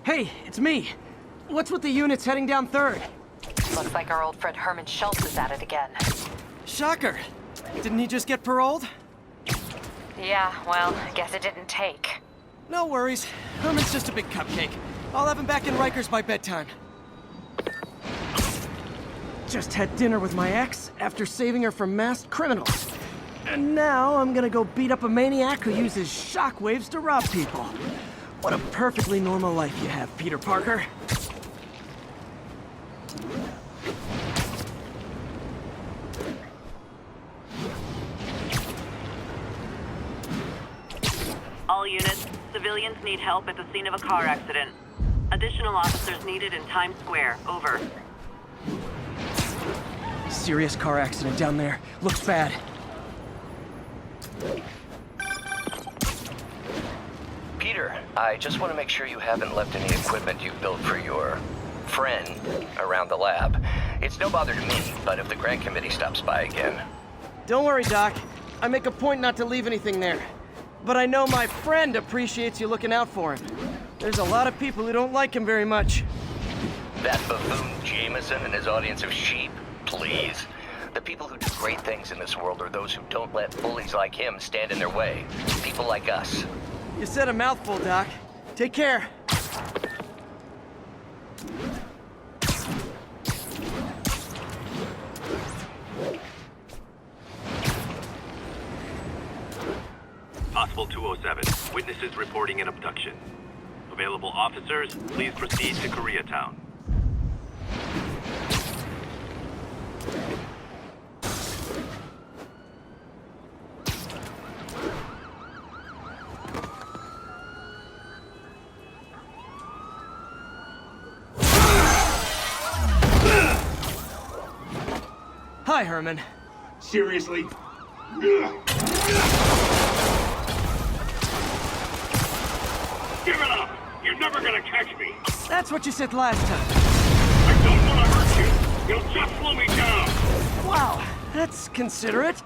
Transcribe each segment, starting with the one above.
Hey, it's me. What's with the units heading down 3rd? Looks like our old friend Herman Schultz is at it again. Shocker. Didn't he just get paroled? Yeah, well, I guess it didn't take. No worries. Herman's just a big cupcake. I'll have him back in Rikers by bedtime. Just had dinner with my ex after saving her from masked criminals. And now I'm gonna go beat up a maniac who uses shockwaves to rob people. What a perfectly normal life you have, Peter Parker. All units, civilians need help at the scene of a car accident. Additional officers needed in Times Square. Over. Serious car accident down there. Looks bad. Peter, I just want to make sure you haven't left any equipment you built for your friend around the lab. It's no bother to me, but if the grant committee stops by again... Don't worry, Doc. I make a point not to leave anything there. But I know my friend appreciates you looking out for him. There's a lot of people who don't like him very much. That buffoon Jameson and his audience of sheep? Please. The people who do great things in this world are those who don't let bullies like him stand in their way. People like us. You said a mouthful, Doc. Take care. Possible 207. Witnesses reporting an abduction. Available officers, please proceed to Koreatown. Hi, Herman. Seriously? Give it up! You're never gonna catch me! That's what you said last time. I don't want to hurt you! You'll just slow me down! Wow, that's considerate.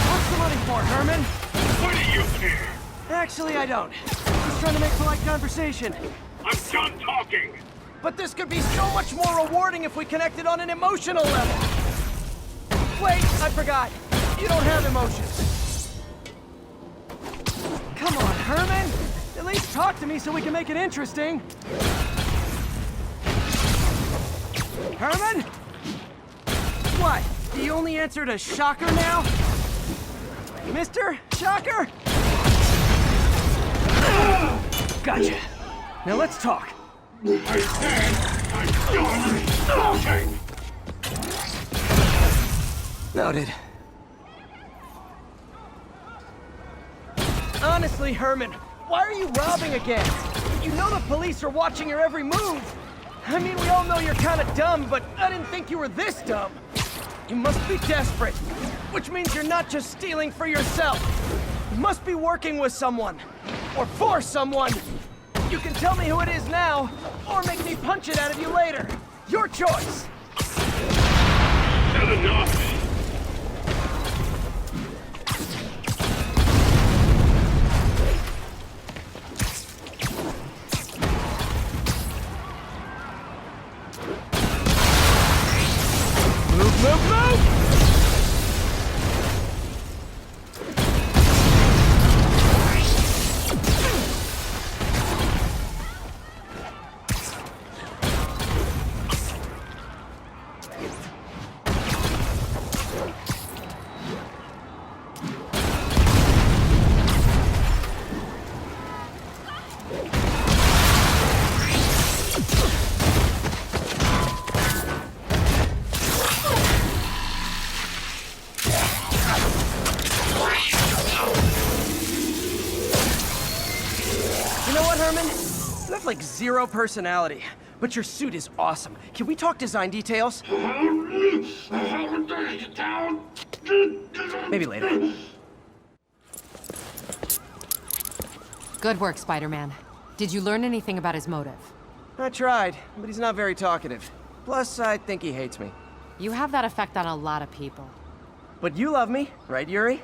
What's the money for, Herman? What do you care? Actually, I don't. Just trying to make polite conversation. I'm done talking! But this could be so much more rewarding if we connected on an emotional level. Wait, I forgot. You don't have emotions. Come on, Herman. At least talk to me so we can make it interesting. Herman? What? The only answer to Shocker now? Mr. Shocker? Gotcha. Now let's talk. I said I'm done talking! Noted. Honestly, Herman, why are you robbing again? You know the police are watching your every move. I mean, we all know you're kind of dumb, but I didn't think you were this dumb. You must be desperate, which means you're not just stealing for yourself. You must be working with someone, or for someone. You can tell me who it is now, or make me punch it out of you later. Your choice. Not enough! Move, move, move! You know what, Herman? You have like zero personality, but your suit is awesome. Can we talk design details? Maybe later. Good work, Spider-Man. Did you learn anything about his motive? I tried, but he's not very talkative. Plus, I think he hates me. You have that effect on a lot of people. But you love me, right, Yuri?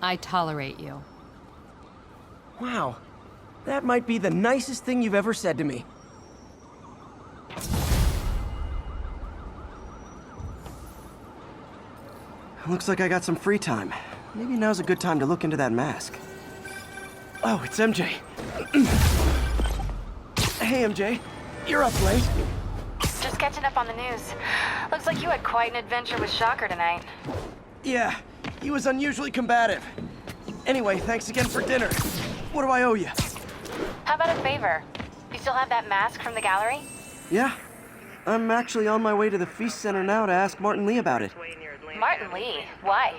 I tolerate you. Wow. That might be the nicest thing you've ever said to me. Looks like I got some free time. Maybe now's a good time to look into that mask. Oh, it's MJ. Hey, MJ. You're up late. Just catching up on the news. Looks like you had quite an adventure with Shocker tonight. Yeah, he was unusually combative. Anyway, thanks again for dinner. What do I owe you? How about a favor? You still have that mask from the gallery? Yeah. I'm actually on my way to the Feast Center now to ask Martin Lee about it. Martin Lee? Why?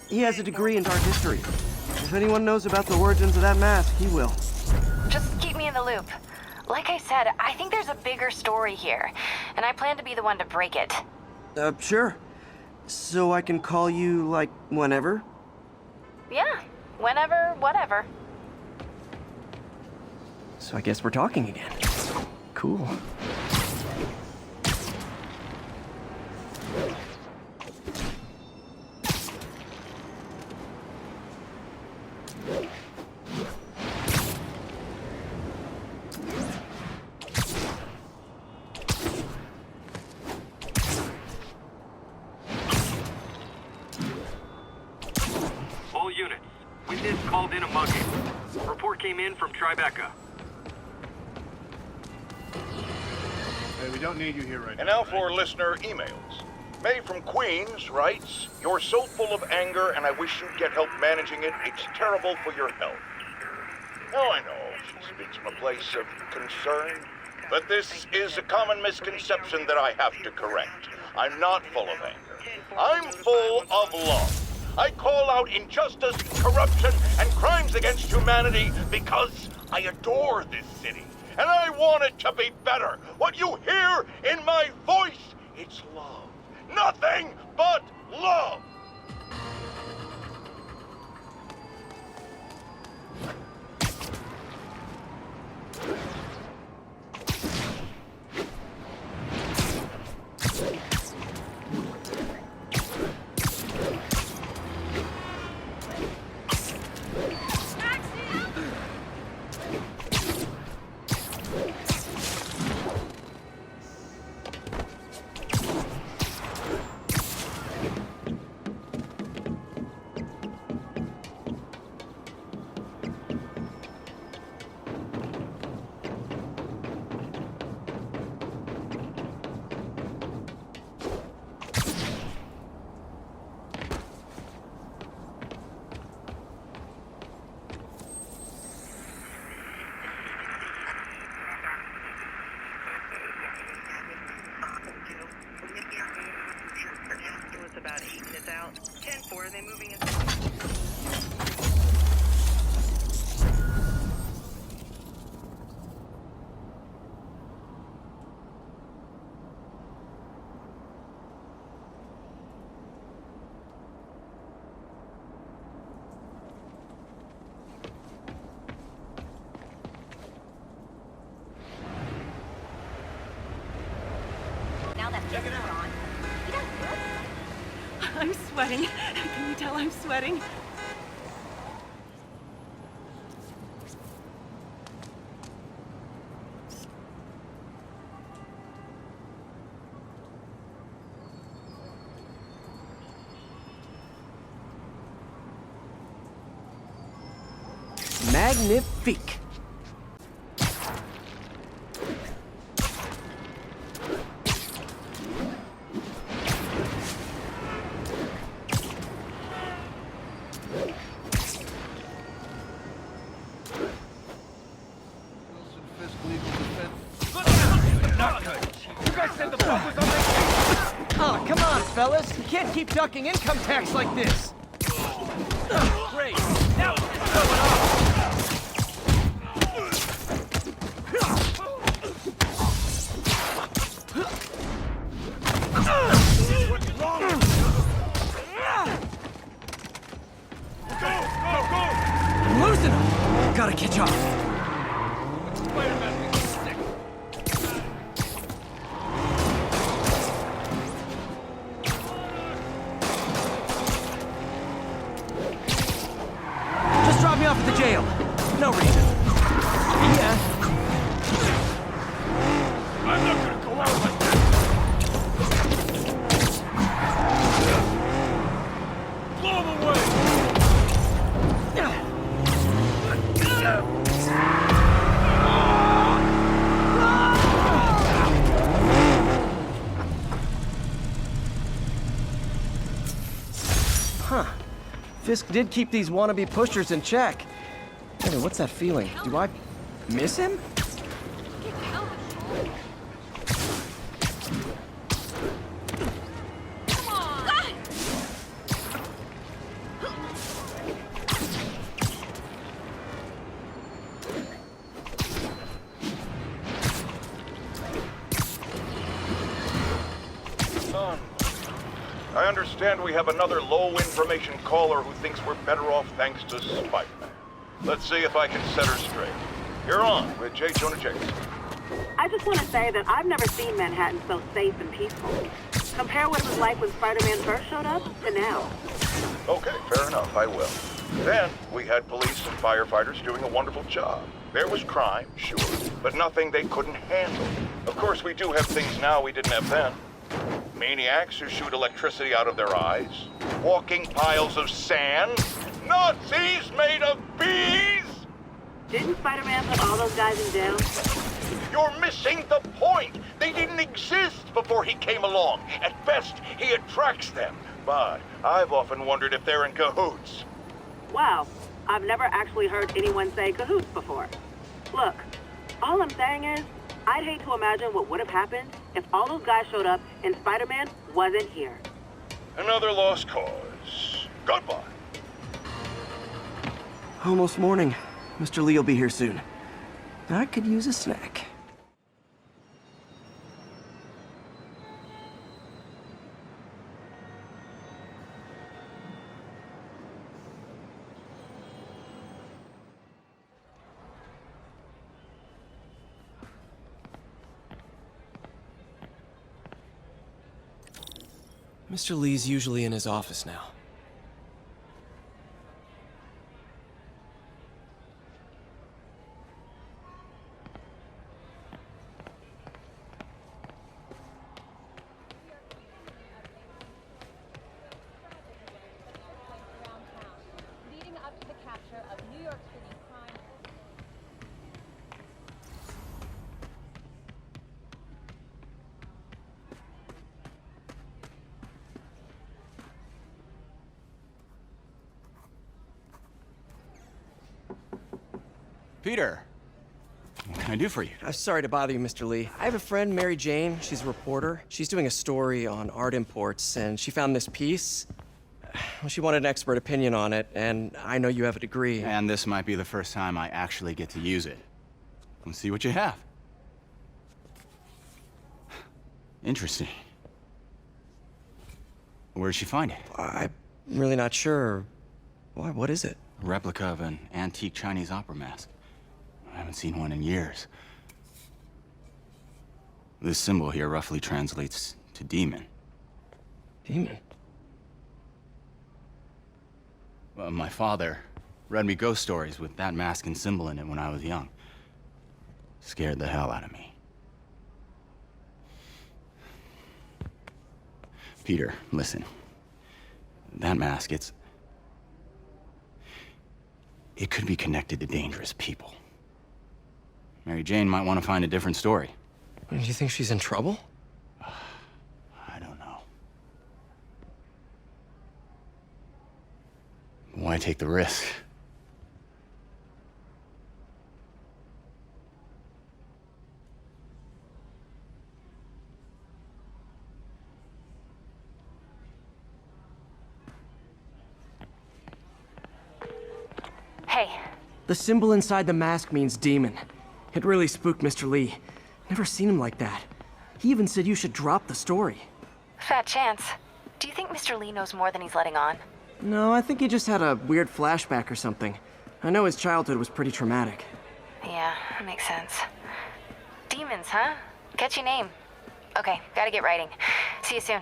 He has a degree in art history. If anyone knows about the origins of that mask, he will. Just keep me in the loop. Like I said, I think there's a bigger story here, and I plan to be the one to break it. Sure. So I can call you, like, whenever? Yeah, whenever, whatever. So I guess we're talking again. Cool. All units. Witness called in a mugging. Report came in from Tribeca. Hey, we don't need you here right And now for listener emails. May from Queens writes, "You're so full of anger and I wish you'd get help managing it. It's terrible for your health." Now I know she speaks from a place of concern, but this is a common misconception that I have to correct. I'm not full of anger. I'm full of love. I call out injustice, corruption, and crimes against humanity because I adore this city. And I want it to be better. What you hear in my voice, it's love. Nothing but love. About 8 minutes out. 10-4, are they moving in? Now that check it out. You don't look. I'm sweating. Can you tell I'm sweating? Magnifique. Oh, come on, fellas. You can't keep ducking income tax like this. Great. Now what's going on? What's wrong with you? Go! I'm losing him. Gotta catch up. Spider-Man, stick. No reason. Yeah. I'm not gonna go out like that. Blow him away! Huh. Fisk did keep these wannabe pushers in check. Hey, what's that feeling? Do I miss him? I understand we have another low-information caller who thinks we're better off thanks to Spider-Man. Let's see if I can set her straight. You're on with J. Jonah Jameson. I just want to say that I've never seen Manhattan so safe and peaceful. Compare what it was like when Spider-Man first showed up to now. Okay, fair enough, I will. Then, we had police and firefighters doing a wonderful job. There was crime, sure, but nothing they couldn't handle. Of course, we do have things now we didn't have then. Maniacs who shoot electricity out of their eyes, walking piles of sand, Nazis made of bees! Didn't Spider-Man put all those guys in jail? You're missing the point! They didn't exist before he came along. At best, he attracts them. But I've often wondered if they're in cahoots. Wow, I've never actually heard anyone say cahoots before. Look, all I'm saying is, I'd hate to imagine what would have happened if all those guys showed up and Spider-Man wasn't here. Another lost cause. Goodbye. Almost morning. Mr. Lee will be here soon. I could use a snack. Mr. Lee's usually in his office now. Leading up to the capture of New York City crime. Peter, what can I do for you? I'm sorry to bother you, Mr. Lee. I have a friend, Mary Jane. She's a reporter. She's doing a story on art imports, and she found this piece. Well, she wanted an expert opinion on it, and I know you have a degree. And this might be the first time I actually get to use it. Let's see what you have. Interesting. Where did she find it? I'm really not sure. Why, what is it? A replica of an antique Chinese opera mask. I haven't seen one in years. This symbol here roughly translates to demon. Demon? Well, my father read me ghost stories with that mask and symbol in it when I was young. Scared the hell out of me. Peter, listen. That mask, it could be connected to dangerous people. Mary Jane might want to find a different story. Do you think she's in trouble? I don't know. Why take the risk? Hey, The symbol inside the mask means demon. It really spooked Mr. Lee. Never seen him like that. He even said you should drop the story. fat chance. Do you think Mr. Lee knows more than he's letting on? No, I think he just had a weird flashback or something. I know his childhood was pretty traumatic. Yeah, that makes sense. Demons, huh? Catchy name. Okay, gotta get writing. See you soon.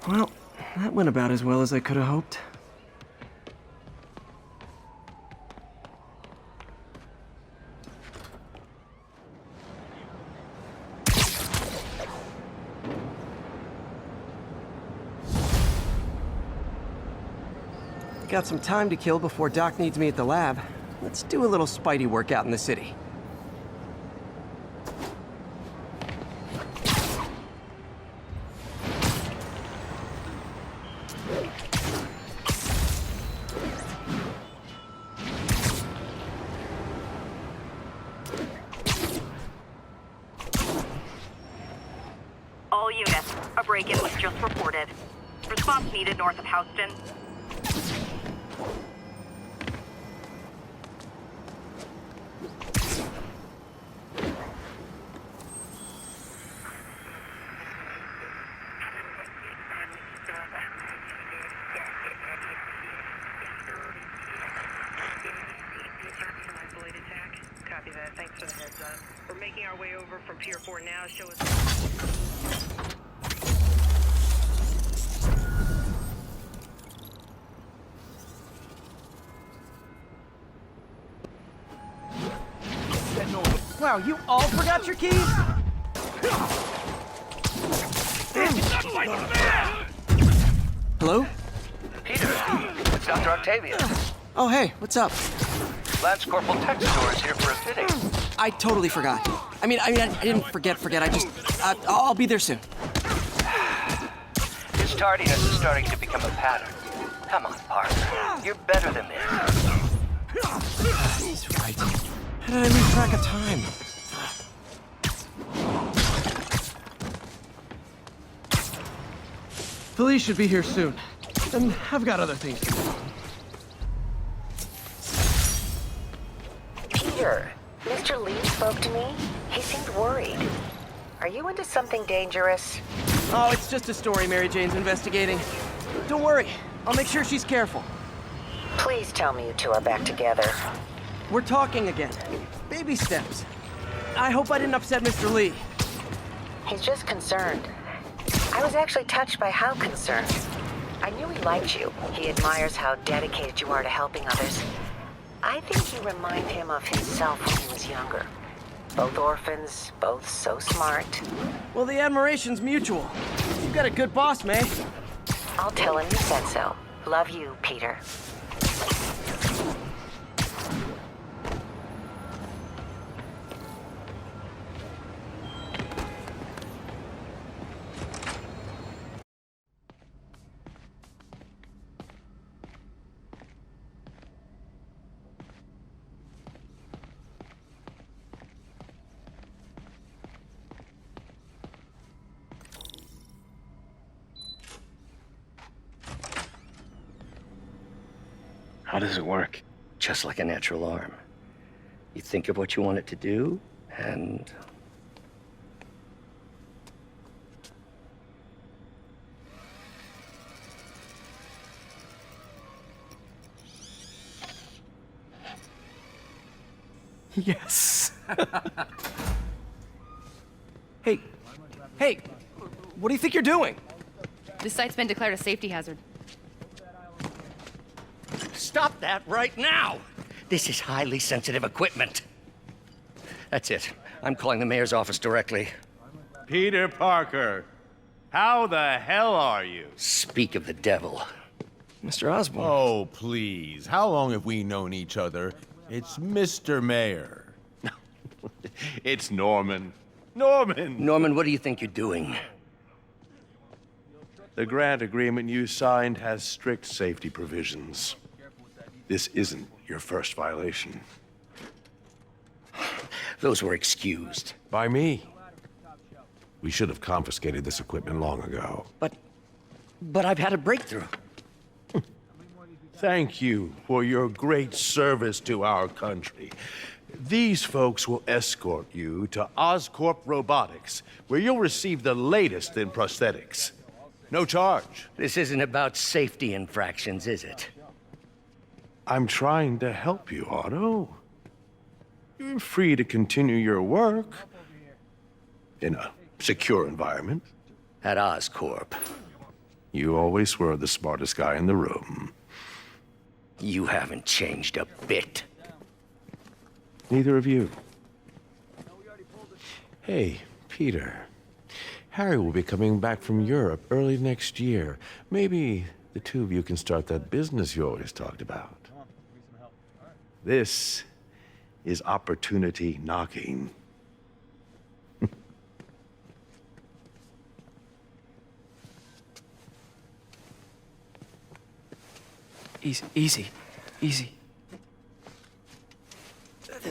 Well, that went about as well as I could have hoped. got some time to kill before Doc needs me at the lab. Let's do a little Spidey workout in the city. All units, a break-in was just reported. Response needed north of Houston. Copy that. Thanks for the heads up. We're making our way over from Pier 4 now. Show us... Wow, you all forgot your keys? Hello? Peter, it's Dr. Octavius. Oh, hey, what's up? Lance Corporal Texador is here for a fitting. I totally forgot. I didn't forget. I just... I'll be there soon. His tardiness is starting to become a pattern. Come on, Parker. You're better than this. He's right. How did I lose track of time? Police should be here soon. And I've got other things to do. Peter, Mr. Lee spoke to me. He seemed worried. Are you into something dangerous? Oh, it's just a story Mary Jane's investigating. Don't worry. I'll make sure she's careful. Please tell me you two are back together. We're talking again. Baby steps. I hope I didn't upset Mr. Lee. He's just concerned. I was actually touched by how concerned. I knew he liked you. He admires how dedicated you are to helping others. I think you remind him of himself when he was younger. Both orphans, both so smart. Well, the admiration's mutual. You've got a good boss, May. I'll tell him you said so. Love you, Peter. How does it work? Just like a natural arm. You think of what you want it to do, and... Yes. Hey, what do you think you're doing? This site's been declared a safety hazard. Stop that right now! This is highly sensitive equipment. That's it. I'm calling the mayor's office directly. Peter Parker, how the hell are you? Speak of the devil. Mr. Osborn. Oh, please. How long have we known each other? It's Mr. Mayor. It's Norman. Norman! Norman, what do you think you're doing? The grant agreement you signed has strict safety provisions. This isn't your first violation. Those were excused. By me. We should have confiscated this equipment long ago. But I've had a breakthrough. Thank you for your great service to our country. These folks will escort you to Oscorp Robotics, where you'll receive the latest in prosthetics. No charge. This isn't about safety infractions, is it? I'm trying to help you, Otto. You're free to continue your work in a secure environment. At Oscorp. You always were the smartest guy in the room. You haven't changed a bit. Neither of you. Hey, Peter. Harry will be coming back from Europe early next year. Maybe the two of you can start that business you always talked about. This is opportunity knocking. Easy.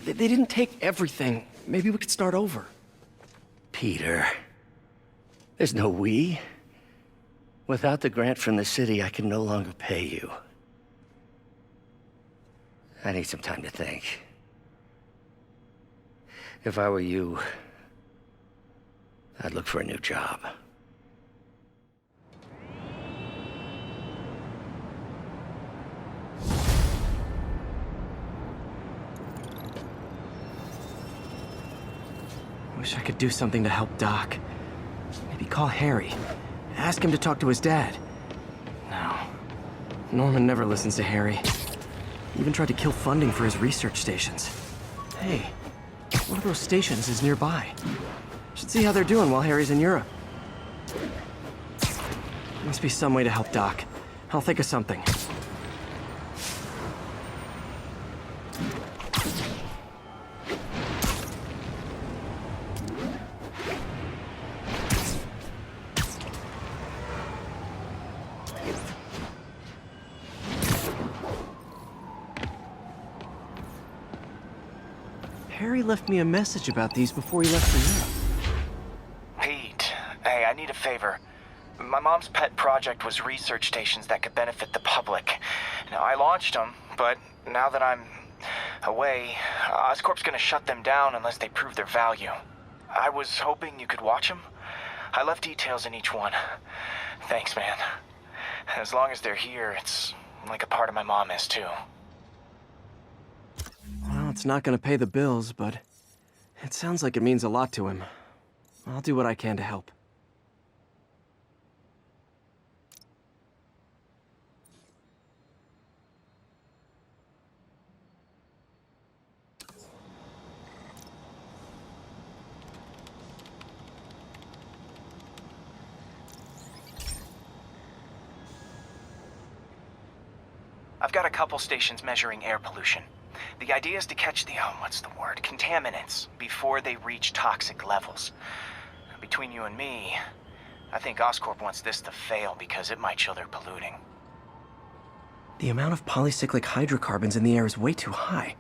They didn't take everything. Maybe we could start over. Peter, there's no we. Without the grant from the city, I can no longer pay you. I need some time to think. If I were you, I'd look for a new job. Wish I could do something to help Doc. Maybe call Harry. Ask him to talk to his dad. No. Norman never listens to Harry. He even tried to kill funding for his research stations. Hey, one of those stations is nearby. Should see how they're doing while Harry's in Europe. Must be some way to help Doc. I'll think of something. Harry left me a message about these before he left for Europe. Pete, hey, I need a favor. My mom's pet project was research stations that could benefit the public. Now, I launched them, but now that I'm away, Oscorp's gonna shut them down unless they prove their value. I was hoping you could watch them. I left details in each one. Thanks, man. As long as they're here, it's like a part of my mom is, too. Well, it's not gonna pay the bills, but it sounds like it means a lot to him. I'll do what I can to help. I've got a couple stations measuring air pollution. The idea is to catch the, contaminants before they reach toxic levels. Between you and me, I think Oscorp wants this to fail because it might show they're polluting. The amount of polycyclic hydrocarbons in the air is way too high.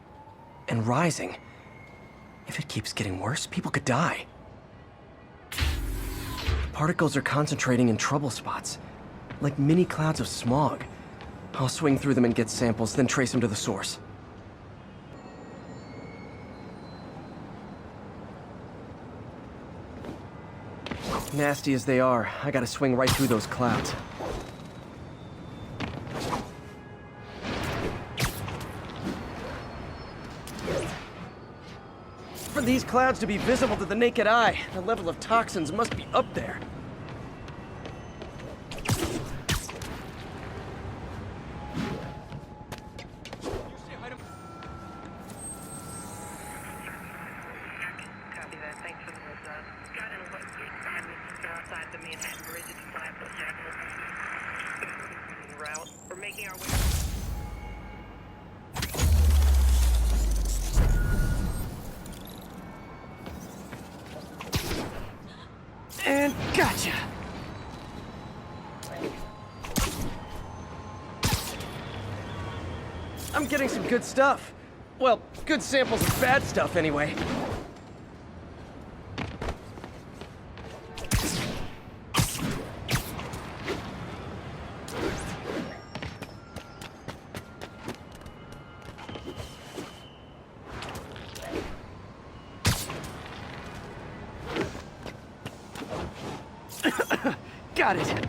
And rising. If it keeps getting worse, people could die. Particles are concentrating in trouble spots, like mini clouds of smog. I'll swing through them and get samples, then trace them to the source. Nasty as they are, I gotta swing right through those clouds. For these clouds to be visible to the naked eye, the level of toxins must be up there. And gotcha! I'm getting some good stuff. Well, good samples of bad stuff, anyway. Got it.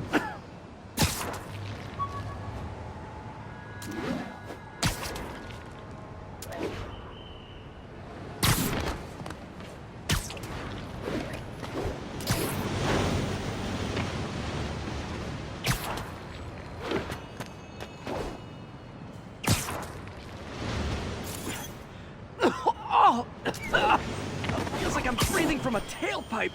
Oh! Feels like I'm breathing from a tailpipe.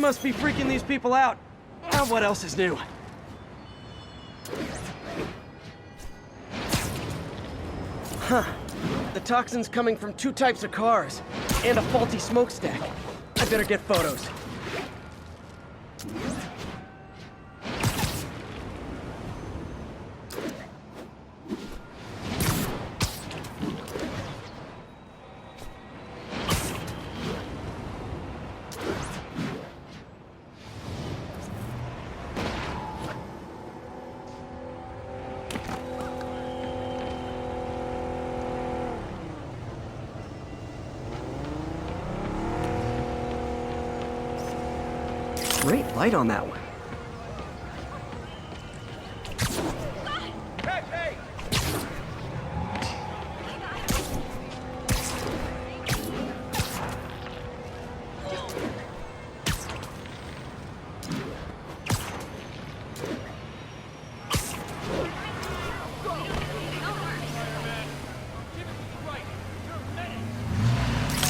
must be freaking these people out. What else is new? Huh. The toxin's coming from 2 types of cars, and a faulty smokestack. I better get photos. Great light on that one. Hey!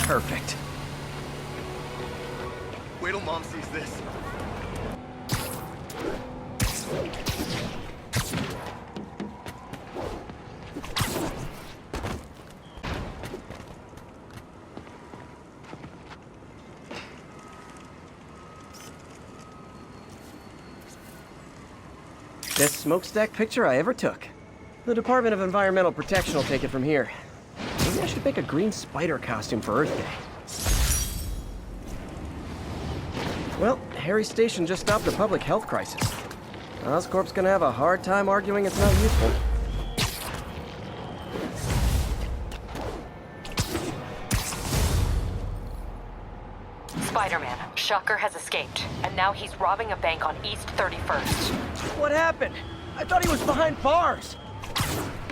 Perfect. Wait till Mom sees this. Best smokestack picture I ever took. The Department of Environmental Protection will take it from here. Maybe I should make a green spider costume for Earth Day. Well, Harry Station just stopped a public health crisis. Oscorp's gonna have a hard time arguing it's not useful. Spider-Man, Shocker has escaped, and now he's robbing a bank on East 31st. What happened? I thought he was behind bars.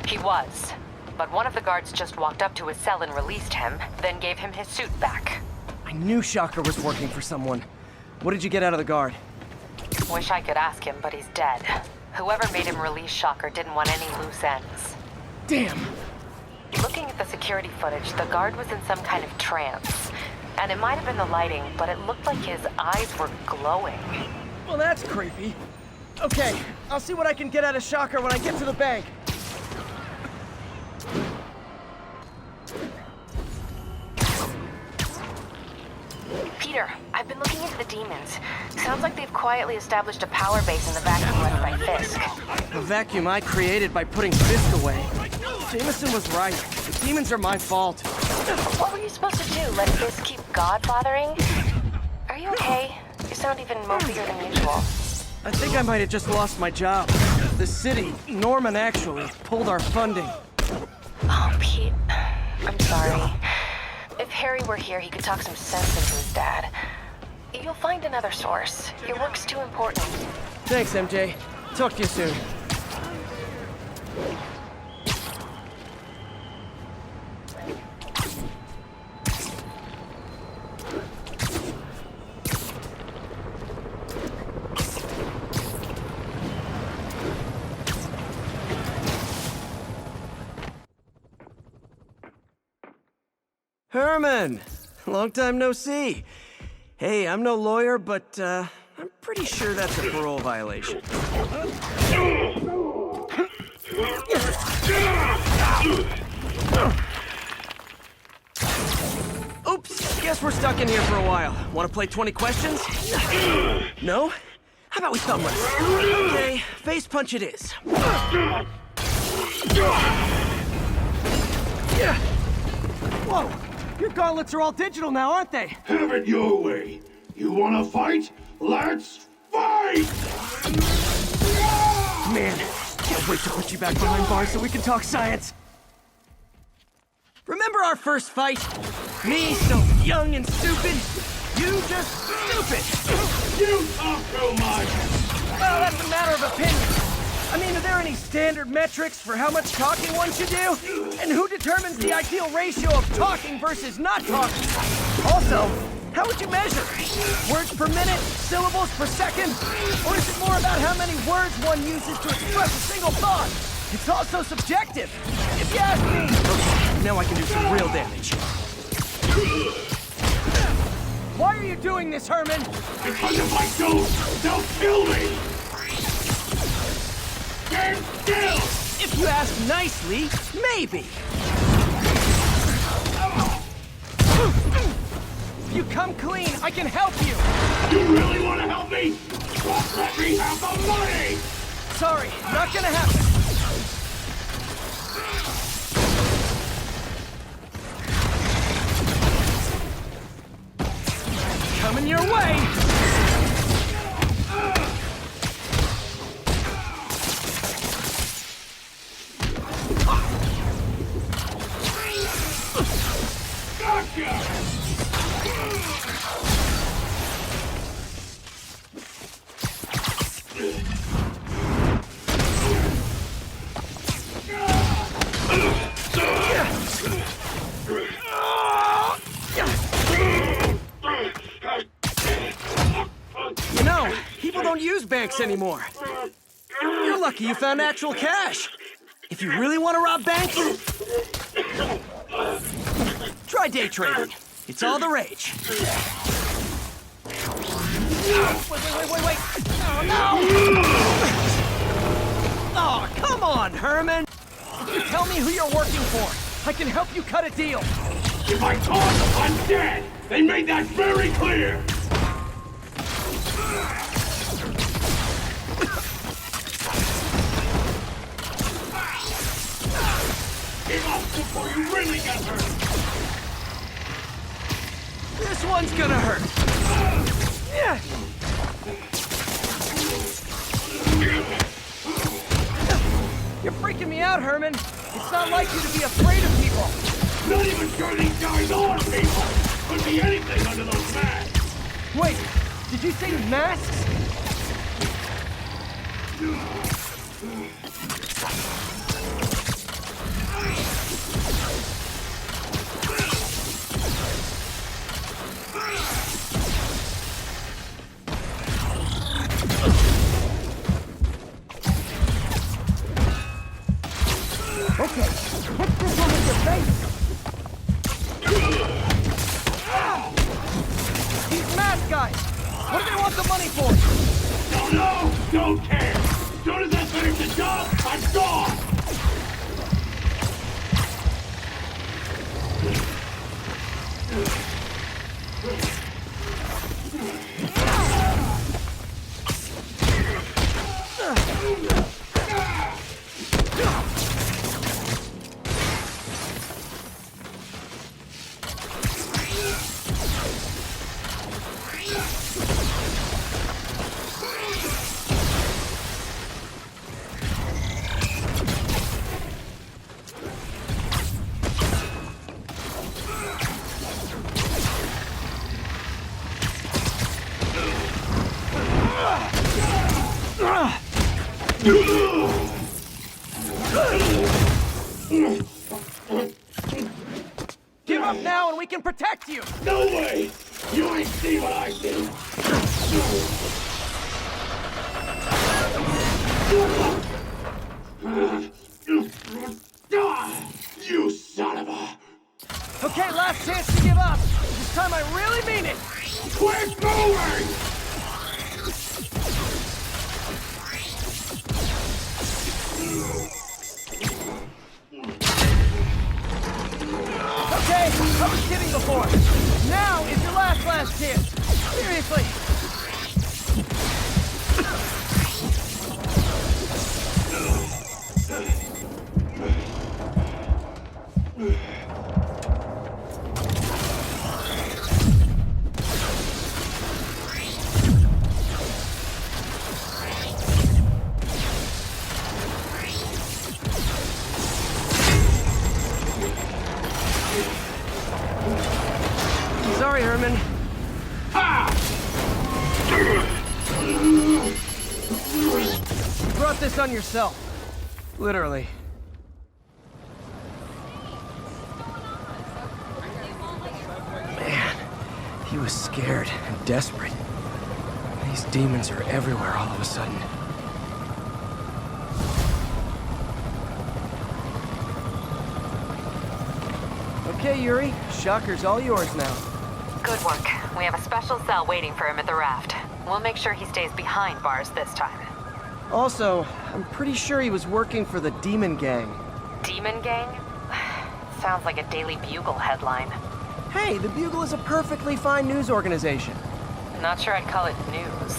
He was, but one of the guards just walked up to his cell and released him, then gave him his suit back. I knew Shocker was working for someone. What did you get out of the guard? Wish I could ask him, but he's dead. Whoever made him release Shocker didn't want any loose ends. Damn! Looking at the security footage, the guard was in some kind of trance. And it might have been the lighting, but it looked like his eyes were glowing. Well, that's creepy. Okay, I'll see what I can get out of Shocker when I get to the bank. Peter, I've been looking into the demons. Sounds like they've quietly established a power base in the vacuum left by Fisk. The vacuum I created by putting Fisk away. Jameson was right. The demons are my fault. What were you supposed to do? Let Fisk keep God bothering? Are you okay? You sound even mopier than usual. I think I might have just lost my job. The city, Norman actually, pulled our funding. Oh, Pete. I'm sorry. If Harry were here, he could talk some sense into his dad. You'll find another source. Your work's too important. Thanks, MJ. Talk to you soon. Herman! Long time no see. Hey, I'm no lawyer, but I'm pretty sure that's a parole violation. Oops, guess we're stuck in here for a while. Want to play 20 questions? No? How about we thumb wrestle? Okay, face punch it is. Whoa! Your gauntlets are all digital now, aren't they? Have it your way. You wanna fight? Let's fight! Man, can't wait to put you back behind bars so we can talk science. Remember our first fight? Me, so young and stupid. You just stupid. You talk too much. Well, that's a matter of opinion. I mean, are there any standard metrics for how much talking one should do? And who determines the ideal ratio of talking versus not talking? Also, how would you measure? Words per minute? Syllables per second? Or is it more about how many words one uses to express a single thought? It's also subjective, if you ask me. Okay, now I can do some real damage. Why are you doing this, Herman? Because if I don't, they'll kill me! Stand still! If you ask nicely, maybe. If you come clean, I can help you. You really want to help me? Just let me have the money! Sorry, not gonna happen. Coming your way! Gotcha! You know, people don't use banks anymore. You're lucky you found actual cash. If you really want to rob banks, try day trading. It's all the rage. Wait. Oh, no! Oh, come on, Herman. If you tell me who you're working for, I can help you cut a deal. If I talk, I'm dead! They made that very clear! Give up before you really get hurt! This one's gonna hurt. Yeah. You're freaking me out, Herman. It's not like you to be afraid of people. Not even sure these guys are people! Could be anything under those masks! Wait, did you say masks? Okay, hit this one with your face. These mask guys, what do they want the money for? Don't know, don't care! As soon as I finish the job, I'm gone! Give up now and we can protect you! No way! You ain't see what I see! You son of a... Okay, last chance to give up. This time I really mean it. Quit moving! Okay, I was kidding before. Now is your last chance. Seriously. Sorry, Herman. You brought this on yourself. Literally. Man, he was scared and desperate. These demons are everywhere all of a sudden. Okay, Yuri. Shocker's all yours now. Good work. We have a special cell waiting for him at the raft. We'll make sure he stays behind bars this time. Also, I'm pretty sure he was working for the Demon Gang. Demon Gang? Sounds like a Daily Bugle headline. Hey, the Bugle is a perfectly fine news organization. Not sure I'd call it news.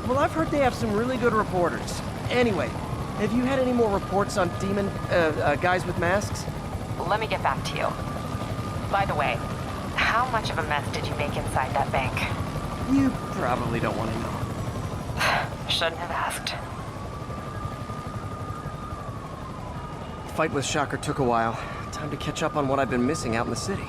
Well, I've heard they have some really good reporters. Anyway, have you had any more reports on guys with masks? Let me get back to you. By the way, how much of a mess did you make inside that bank? You probably don't want to know. Shouldn't have asked. The fight with Shocker took a while. Time to catch up on what I've been missing out in the city.